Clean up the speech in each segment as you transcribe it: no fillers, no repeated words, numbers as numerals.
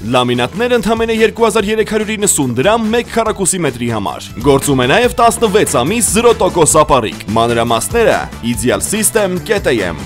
Լամինատներ ընդամենը 2390 դրամ 1 քառակուսի մետրի համար։ Գործում է նաև 16 ամիս 0% ապառիկ։ Մանրամասները idealsystem.am։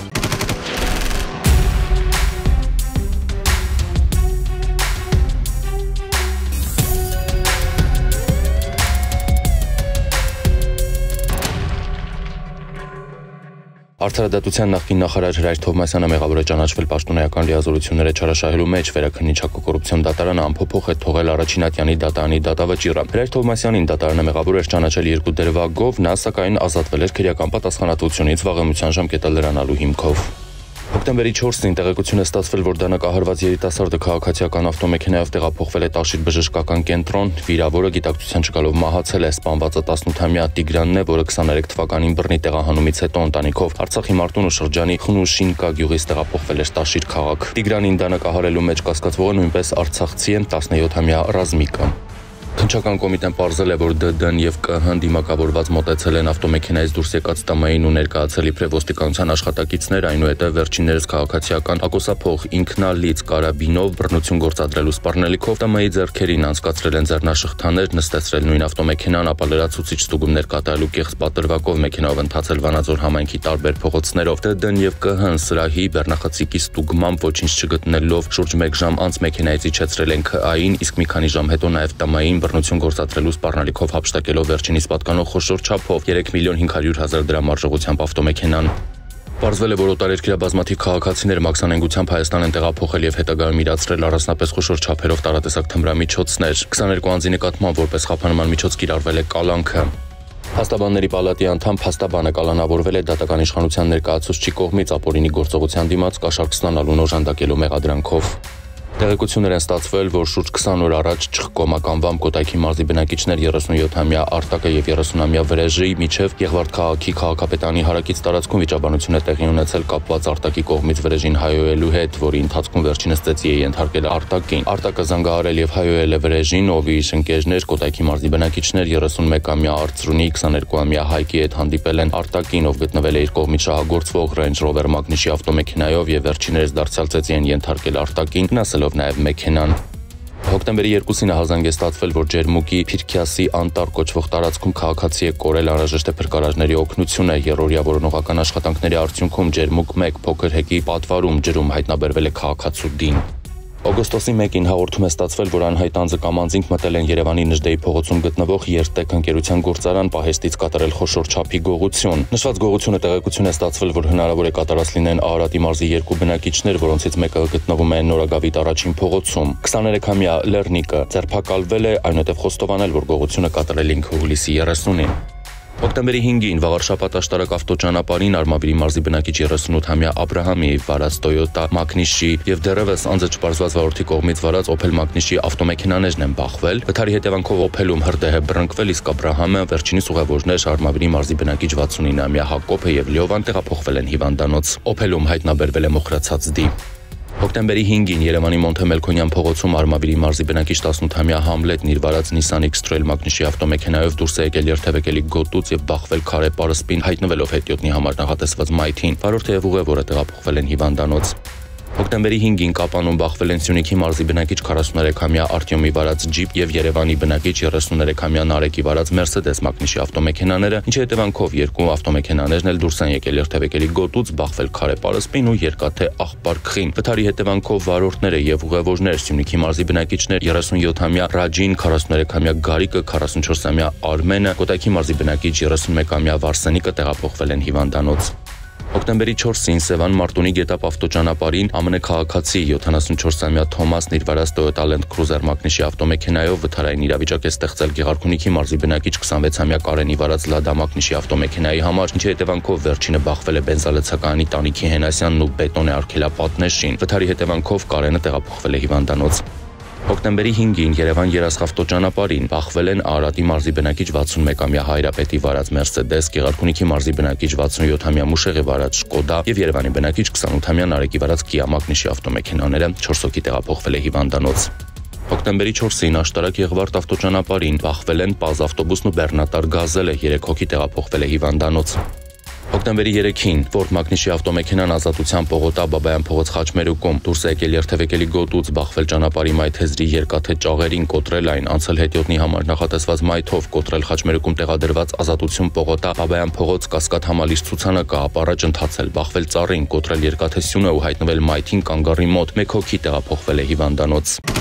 Արդարադատության նախկին նախարար Հրայր Թովմասյանը մեղավոր է ճանաչվել պաշտոնեական լիազորությունները չարաշահելու մեջ, վերաքննիչական կոռուպցիոն դատարանը ամփոփող է թողել Առաջինատյանի դատարանի դատավճիռը։ Հրայր Թովմասյանին դատարանը մեղավոր էր ճանաչել 2 դրվագով, նա սակայն ազատվել էր քրեական պատասխանատվությունից վաղեմության ժամկետը լրանալու հիմքով։ Հոկտեմբերի 4-ին տեղեկություն է ստացվել, որ դանակահարված երիտասարդը քաղաքացիական ավտոմեքենայով տեղափոխվել է Տաշիր բժշկական կենտրոն, վիրավորը գիտակցության չգալով մահացել է, սպանվածը 18-ամյա Տիգրանն է, որը 23 թվականին բռնի տեղահանումից հետո ընտանիքով Արցախի Մարտունու շրջանի Խնուշինկա գյուղից տեղափոխվել էր Տաշիր քաղաք։ Տիգրանին դանակահարելու մեջ կասկածվողը նույնպես արցախցի է, 17-ամյա Ռազմիկը։ Քննչական կոմիտեն պարզել է, որ ԴԴ-ն եւ ԿՀ-ն դիմակավորված մոտեցել են ավտոմեքենայից դուրս եկած ՏՄ-ին ու ներկայացել իբրև ոստիկանության աշխատակիցներ, այնուհետև վերջիններս քաղաքացիական ակոսափող ինքնալից կարաբինով բռնություն գործադրելու սպառնելիքով ՏՄ-ի ձեռքերին անցկացրել են ձեռնաշղթաներ, նստեցրել նույն ավտոմեքենան, ապա լրացուցիչ ստուգումներ կատարելու կեղծ պատրվակով մեքենայով ընթացել Վանաձոր համայնքի տարբեր փողոցներով։ ԴԴ-ն եւ ԿՀ-ն սրահի բեռնախցիկի ստուգմամբ ոչինչ չգտնելով շուրջ 1 ժամ անց մեքենայից իջեցրել են ՔԱ-ին, իսկ մի քանի ժամ հետո նաեւ ՏՄ-ին բռնություն գործադրելու սպառնալիքով հափշտակելով վերջինիս պատկանող խոշոր չափով 3.500.000 դրամ արժողությամբ ավտոմեքենան։ Պարզվել է, որ օտարերկրյա բազմաթիվ քաղաքացիներ մաքսանենգությամբ Հայաստան են տեղափոխել եւ հետագայում իրացրել առանձնապես խոշոր չափերով տարատեսակ թմրամիջոցներ։ 22 անձի նկատմամբ որպես խափանման միջոց կիրառվել է կալանքը։ Փաստաբանների պալատի անդամ փաստաբանը կալանավորվել է դատական իշխանության ներկայացուցչի կողմից ապօրինի գործողության դիմաց կաշառք ստանալուն օժանդակելու մեղադրանքով։ Տեղեկություններ են ստացվել, որ շուրջ 20 օր առաջ Չխկոմականվամ Կոտայքի մարզի բնակիչներ 37-ամյա Արտակը եւ 30-ամյա Վրեժի միջև Եղվարդ քաղաքի քաղաքապետարանի հարակից տարածքում վիճաբանություն է տեղի ունեցել կապված Արտակի կողմից Վրեժին հայոյելու հետ, որի ընթացքում վերջինս ծեծի է ենթարկել Արտակին։ Արտակը զանգահարել եւ հայոյել է Վրեժին, ով իր ընկերներ Կոտայքի մարզի բնակիչներ 31-ամյա Արծրունի, 22-ամյա Հայկի հետ հանդիպել են Արտակին, ով գտնվել է իր կողմից շահագործվող Range Rover Magnus-ի ավտոմեքենայով եւ վերջիններս դարձյալ ծեծի են ենթարկել Արտակին, գնացելով նաև մեքենան։ Հոկտեմբերի 2-ին հազանգ է ստացվել, որ Ջերմուկի Փիրքյասի անտառ կոչվող տարածքում քաղաքացի է կորել անհրաժեշտ է փրկարարների օգնությունը։ Երրորդյա որոնողական աշխատանքների արդյունքում Ջերմուկ 1 փոքր հեկի պատվարում ջրում հայտնաբերվել է քաղաքացու Դին։ Օգոստոսի 1-ին հաղորդում է ստացվել, որ անհայտ անձը կամ անձինք մտել են Երևանի Նժդեի փողոցում գտնվող Երտեք ընկերության գործարան պահեստից կատարել խոշոր չափի գողություն։ Նշված գողությունը տեղեկություն է ստացվել, որ հնարավոր է կատարած լինեն Արարատի մարզի 2 բնակիչներ, որոնցից մեկը գտնվում է Նորագավիթ առաջին փողոցում։ 23-ամյա Լեռնիկը ձերբակալվել է, այնուհետև խոստովանել, որ գողությունը կատարել ինքը հուլիսի 30-ին։ Հոկտեմբերի 5-ին Վաղարշապատ աշտարակ ավտոճանապարհին Արմավիրի մարզի բնակիչ 38-ամյա Աբրահամի վարած Toyota Magnus-ի եւ դեռևս անձը չպարզված վարորդի կողմից վարած Opel Magnus-ի ավտոմեքենաներն են բախվել։ Վթարի հետևանքով Opel-ում հրդեհ է բռնկվել, իսկ Աբրահամը վերջինիս ուղևորներ Արմավիրի մարզի բնակիչ 69-ամյա Հակոբը եւ Լեովան տեղափոխվել են հիվանդանոց։ Opel-ում հայտնաբերվել է մոխրացած դի։ Հոկտեմբերի 5-ին Երևանի Մոնթե Մելքոնյան փողոցում Արմավիրի մարզի բնակիչ 18-ամյա Համլետն իր վարած Nissan X-Trail Magnus-ի ավտոմեքենայով դուրս է եկել երթևեկելի գոտուց եւ բախվել քարե պարսպին, հայտնվելով հետիոտնի համար նախատեսված մայթին։ Վարորդը եւ ուղևորը տեղափոխվել են հիվանդանոց։ Հոկտեմբերի 5-ին Կապանում բախվել են Սյունիքի մարզի բնակիչ 43-ամյա Արտյոմի վարած ջիպ եւ Երևանի բնակիչ 33-ամյա Նարեկի վարած Mercedes Magnus-ի ավտոմեքենաները, ինչի հետևանքով երկու ավտոմեքենաներն էլ դուրս են եկել երթևեկելի գոտուց, բախվել քարե պարսպին ու երկաթե աղբար գխին։ Վթարի հետևանքով վարորդները եւ ուղևորներ Սյունիքի մարզի բնակիչներ 37-ամյա Ռաջին, 43-ամյա Գարիկը, 44-ամյա Արմենը, Կոտայքի մարզի բնակիչ 31-ամյա Վարսենիկը տեղափոխվել են հիվանդանոց։ Հոկտեմբերի 4-ին Սևան Մարտունի գետապ ավտոճանապարհին ԱՄՆ քաղաքացի 74-ամյա Թոմասն իր վարած Toyota Land Cruiser Magnus-ի ավտոմեքենայով վթարային իրավիճակ է ստեղծել Գեղարքունիքի մարզի բնակիչ 26-ամյա Կարենի վարած Lada Magnus-ի ավտոմեքենայի համար, ինչի հետևանքով վերջինը բախվել է բենզալցականի տանիքի Հենասյանն ու բետոն է արգելապատնեշին։ Վթարի հետևանքով Կարենը տեղափոխվել է հիվանդանոց։ Հոկտեմբերի 5-ին Երևան Երասխ ավտոճանապարհին բախվել են Արարատի մարզի բնակիչ 61-ամյա Հայրապետի վարած Mercedes, Գեղարքունիքի մարզի բնակիչ 67-ամյա Մուշեղի վարած Շկոդա եւ Երևանի բնակիչ 28-ամյա Նարեկի վարած Kia Magnus-ի ավտոմեքենաները 4 հոգի տեղափոխվել է հիվանդանոց։ Հոկտեմբերի 4-ին աշտարակ Եղվարդ ավտոճանապարհին բախվել են Պազ ավտոբուսն ու բեռնատար Գազելը, 3 հոգի տեղափոխվել է հիվանդանոց։ Հոկտեմբերի 3-ին Ֆորդ Մակնիշի ավտոմեքենան Ազատության պողոտա Բաբայան փողոց խաչմերուկում դուրս է եկել երթևեկելի գոտուց, բախվել ճանապարհի մայթեզրի երկաթե ճաղերին, կոտրել այն, անցել հետիոտնի համար նախատեսված մայթով, կոտրել խաչմերուկում տեղադրված Ազատություն պողոտա Բաբայան փողոց Կասկադ համալիր ցուցանակը, ապա առաջ ընթացել, բախվել ծառին, կոտրել երկաթե սյունը ու հայտնվել մայթին կանգառի մոտ, 1 հոգի տեղափոխվել է հիվանդանոց։